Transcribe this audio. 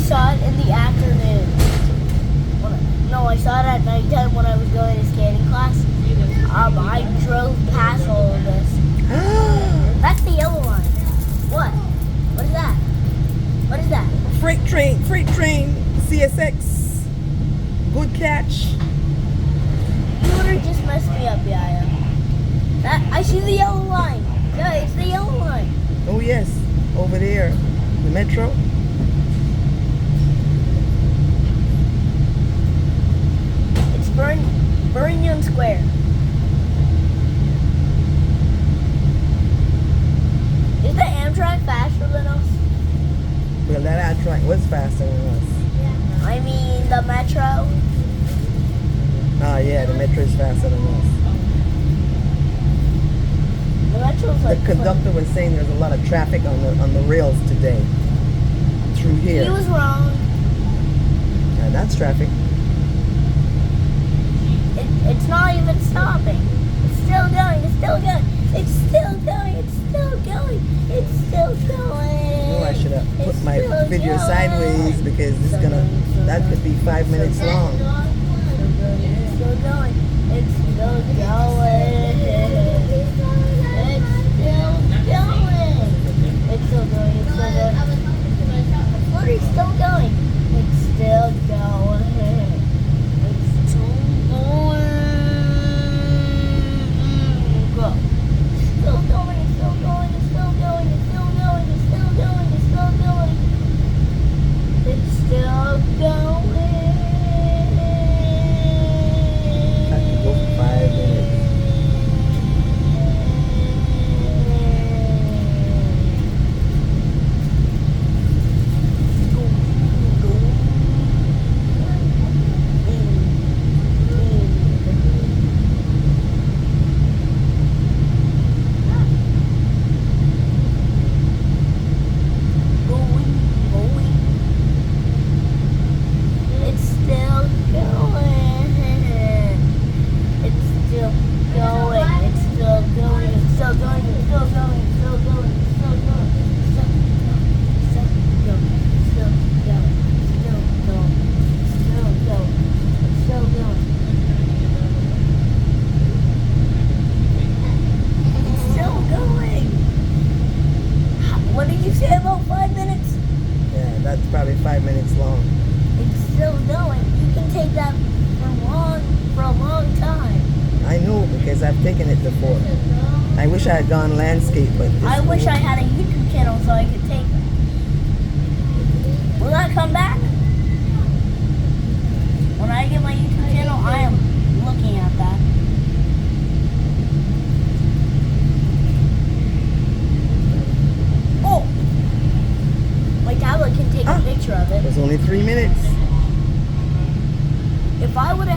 saw it in the afternoon. No, I saw it at nighttime when I was going to scanning class. I drove past all of this. That's the yellow line. What? What is that? What is that? Freight train, CSX. Good catch. You would have just messed me up, Yaya. I see the yellow line. Yeah, it's the yellow line. Oh yes, over there, the metro. It's Union Square. Is the Amtrak faster than us? Well, that Amtrak was faster than us. I mean, the Metro. Ah, yeah, the metro is faster than us. The Metro's The like... conductor was saying there's a lot of traffic on the rails today. Through here. He was wrong. Yeah, that's traffic. It's not even stopping. It's still going. It's still going. It's still going. It's still going. It's still going. Oh, I should have put It's my still video going. sideways because that could be 5 minutes long. It's still going. It's still going. It's still going. It's still going. It's still going. What is still going? It's still going. It's still going. Go. Still going. It's still going. It's still going. It's still going. It's still going. It's still going. It's still going. I could go for 5 minutes. What did you say about 5 minutes? Yeah, that's probably 5 minutes long. It's still going. You can take that for a long time. I know because I've taken it before. I wish I had gone landscape, but I wish I had a YouTube channel so I could take it. Will that come back? When I get my YouTube channel, I am looking at that. Oh! My tablet can take a picture of it. It was only 3 minutes. If I would have